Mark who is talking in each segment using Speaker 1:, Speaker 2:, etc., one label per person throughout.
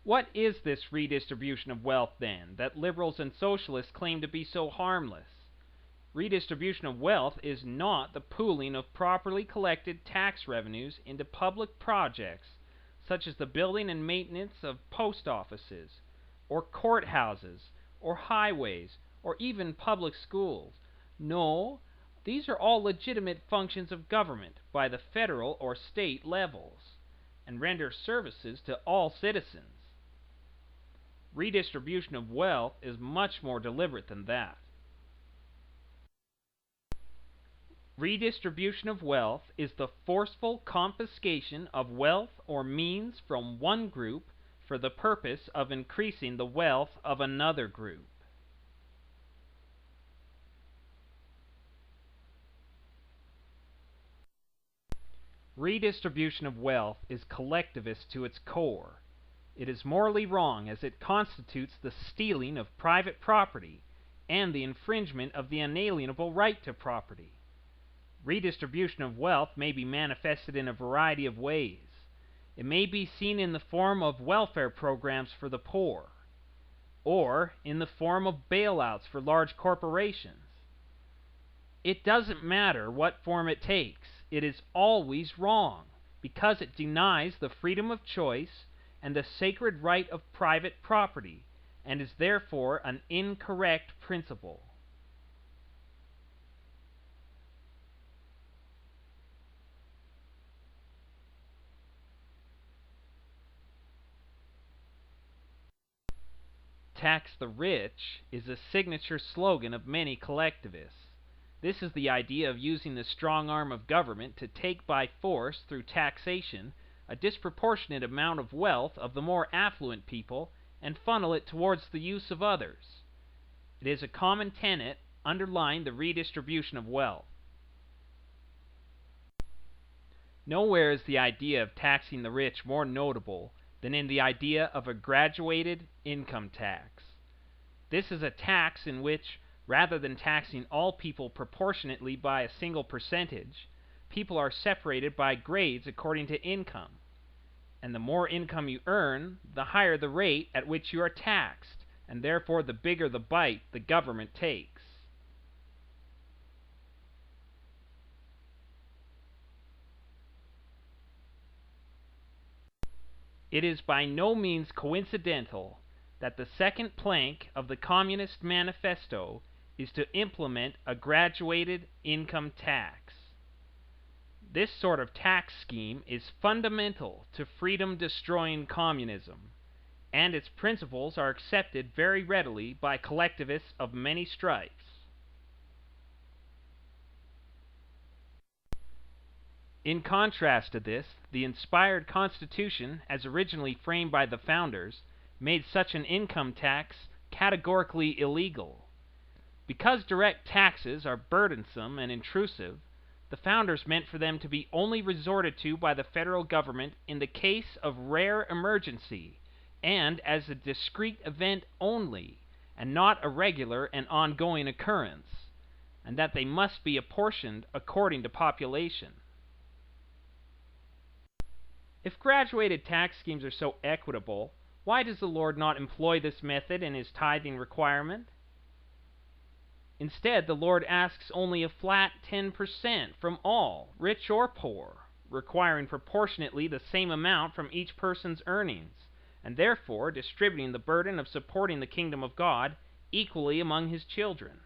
Speaker 1: What is this redistribution of wealth, then, that liberals and socialists claim to be so harmless? Redistribution of wealth is not the pooling of properly collected tax revenues into public projects, such as the building and maintenance of post offices, or courthouses, or highways, or even public schools. No, these are all legitimate functions of government by the federal or state levels, and render services to all citizens. Redistribution of wealth is much more deliberate than that. Redistribution of wealth is the forceful confiscation of wealth or means from one group for the purpose of increasing the wealth of another group. Redistribution of wealth is collectivist to its core. It is morally wrong as it constitutes the stealing of private property and the infringement of the unalienable right to property. Redistribution of wealth may be manifested in a variety of ways. It may be seen in the form of welfare programs for the poor, or in the form of bailouts for large corporations. It doesn't matter what form it takes. It is always wrong, because it denies the freedom of choice and the sacred right of private property, and is therefore an incorrect principle. Tax the rich is a signature slogan of many collectivists. This is the idea of using the strong arm of government to take by force through taxation a disproportionate amount of wealth of the more affluent people and funnel it towards the use of others. It is a common tenet underlying the redistribution of wealth. Nowhere is the idea of taxing the rich more notable than in the idea of a graduated income tax. This is a tax in which, rather than taxing all people proportionately by a single percentage, people are separated by grades according to income. And the more income you earn, the higher the rate at which you are taxed, and therefore the bigger the bite the government takes. It is by no means coincidental that the second plank of the Communist Manifesto is to implement a graduated income tax. This sort of tax scheme is fundamental to freedom-destroying communism, and its principles are accepted very readily by collectivists of many stripes. In contrast to this, the inspired Constitution, as originally framed by the founders, made such an income tax categorically illegal. Because direct taxes are burdensome and intrusive, the founders meant for them to be only resorted to by the federal government in the case of rare emergency and as a discrete event only, and not a regular and ongoing occurrence, and that they must be apportioned according to population. If graduated tax schemes are so equitable, why does the Lord not employ this method in his tithing requirement? Instead, the Lord asks only a flat 10% from all, rich or poor, requiring proportionately the same amount from each person's earnings, and therefore distributing the burden of supporting the kingdom of God equally among his children.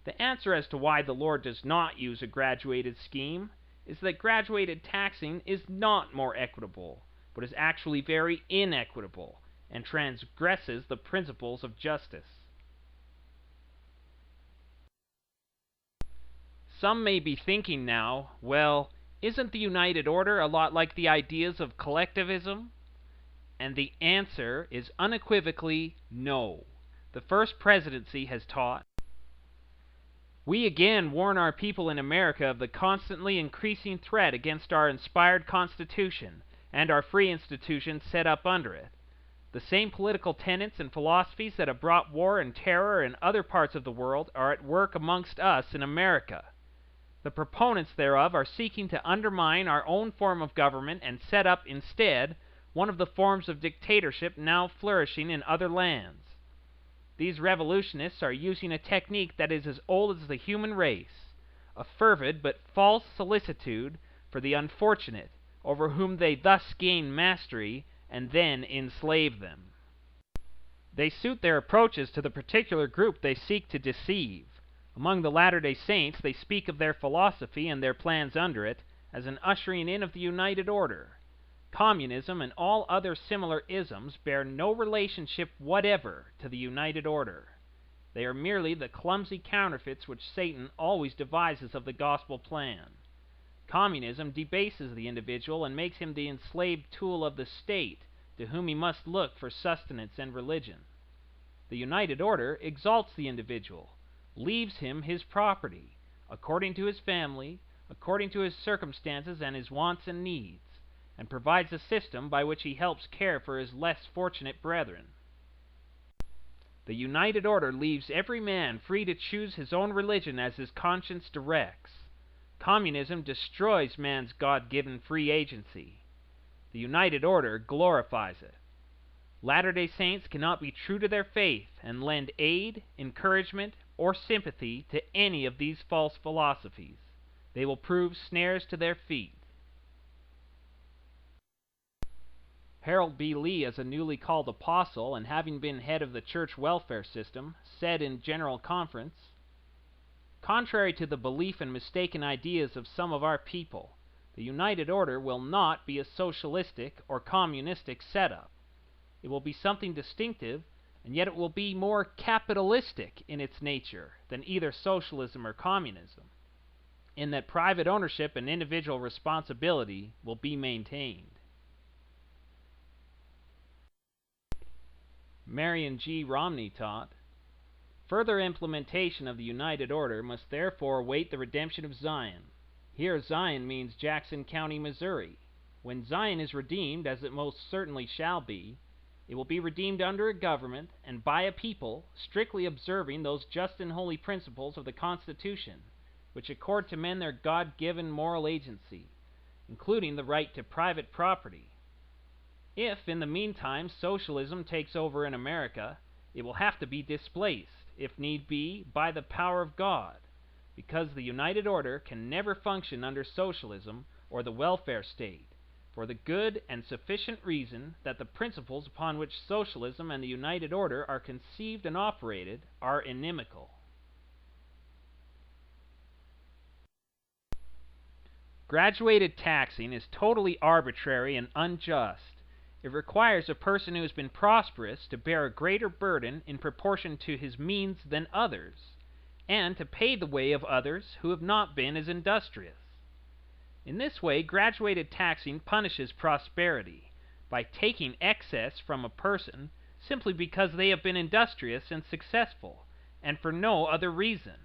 Speaker 1: The answer as to why the Lord does not use a graduated scheme is that graduated taxing is not more equitable, but is actually very inequitable, and transgresses the principles of justice. Some may be thinking now, well, isn't the United Order a lot like the ideas of collectivism? And the answer is unequivocally no. The First Presidency has taught. We again warn our people in America of the constantly increasing threat against our inspired Constitution and our free institutions set up under it. The same political tenets and philosophies that have brought war and terror in other parts of the world are at work amongst us in America. The proponents thereof are seeking to undermine our own form of government and set up instead one of the forms of dictatorship now flourishing in other lands. These revolutionists are using a technique that is as old as the human race, a fervid but false solicitude for the unfortunate, over whom they thus gain mastery and then enslave them. They suit their approaches to the particular group they seek to deceive. Among the Latter-day Saints, they speak of their philosophy and their plans under it as an ushering in of the United Order. Communism and all other similar isms bear no relationship whatever to the United Order. They are merely the clumsy counterfeits which Satan always devises of the gospel plan. Communism debases the individual and makes him the enslaved tool of the state, to whom he must look for sustenance and religion. The United Order exalts the individual, leaves him his property, according to his family, according to his circumstances and his wants and needs, and provides a system by which he helps care for his less fortunate brethren. The United Order leaves every man free to choose his own religion as his conscience directs. Communism destroys man's God-given free agency. The United Order glorifies it. Latter-day Saints cannot be true to their faith and lend aid, encouragement, or sympathy to any of these false philosophies. They will prove snares to their feet. Harold B. Lee, as a newly called apostle and having been head of the church welfare system, said in General Conference, "Contrary to the belief and mistaken ideas of some of our people, the United Order will not be a socialistic or communistic setup. It will be something distinctive, and yet it will be more capitalistic in its nature than either socialism or communism, in that private ownership and individual responsibility will be maintained." Marion G. Romney taught, "Further implementation of the United Order must therefore await the redemption of Zion." Here Zion means Jackson County, Missouri. When Zion is redeemed, as it most certainly shall be, it will be redeemed under a government and by a people strictly observing those just and holy principles of the Constitution which accord to men their God-given moral agency, including the right to private property. If, in the meantime, socialism takes over in America, it will have to be displaced, if need be, by the power of God, because the United Order can never function under socialism or the welfare state, for the good and sufficient reason that the principles upon which socialism and the United Order are conceived and operated are inimical. Graduated taxing is totally arbitrary and unjust. It requires a person who has been prosperous to bear a greater burden in proportion to his means than others, and to pay the way of others who have not been as industrious. In this way, graduated taxing punishes prosperity by taking excess from a person simply because they have been industrious and successful, and for no other reason.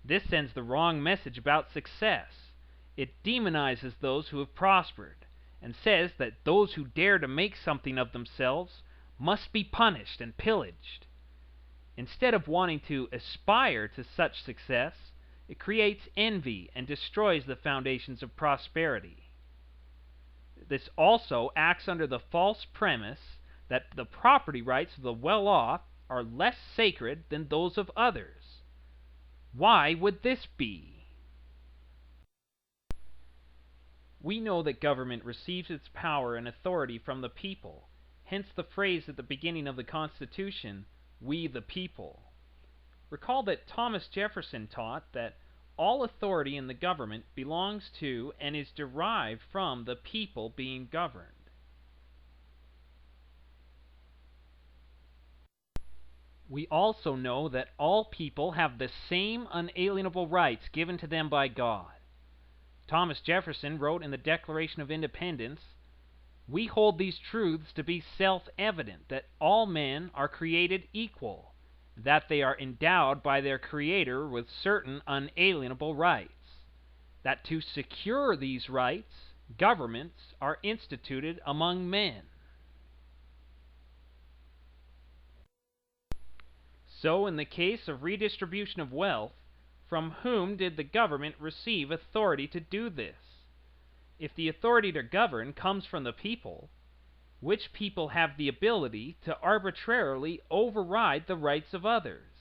Speaker 1: This sends the wrong message about success. It demonizes those who have prospered, and says that those who dare to make something of themselves must be punished and pillaged. Instead of wanting to aspire to such success, it creates envy and destroys the foundations of prosperity. This also acts under the false premise that the property rights of the well-off are less sacred than those of others. Why would this be? We know that government receives its power and authority from the people, hence the phrase at the beginning of the Constitution, "We the people." Recall that Thomas Jefferson taught that all authority in the government belongs to and is derived from the people being governed. We also know that all people have the same unalienable rights given to them by God. Thomas Jefferson wrote in the Declaration of Independence, "We hold these truths to be self-evident, that all men are created equal, that they are endowed by their Creator with certain unalienable rights, that to secure these rights, governments are instituted among men." So, in the case of redistribution of wealth, from whom did the government receive authority to do this? If the authority to govern comes from the people, which people have the ability to arbitrarily override the rights of others.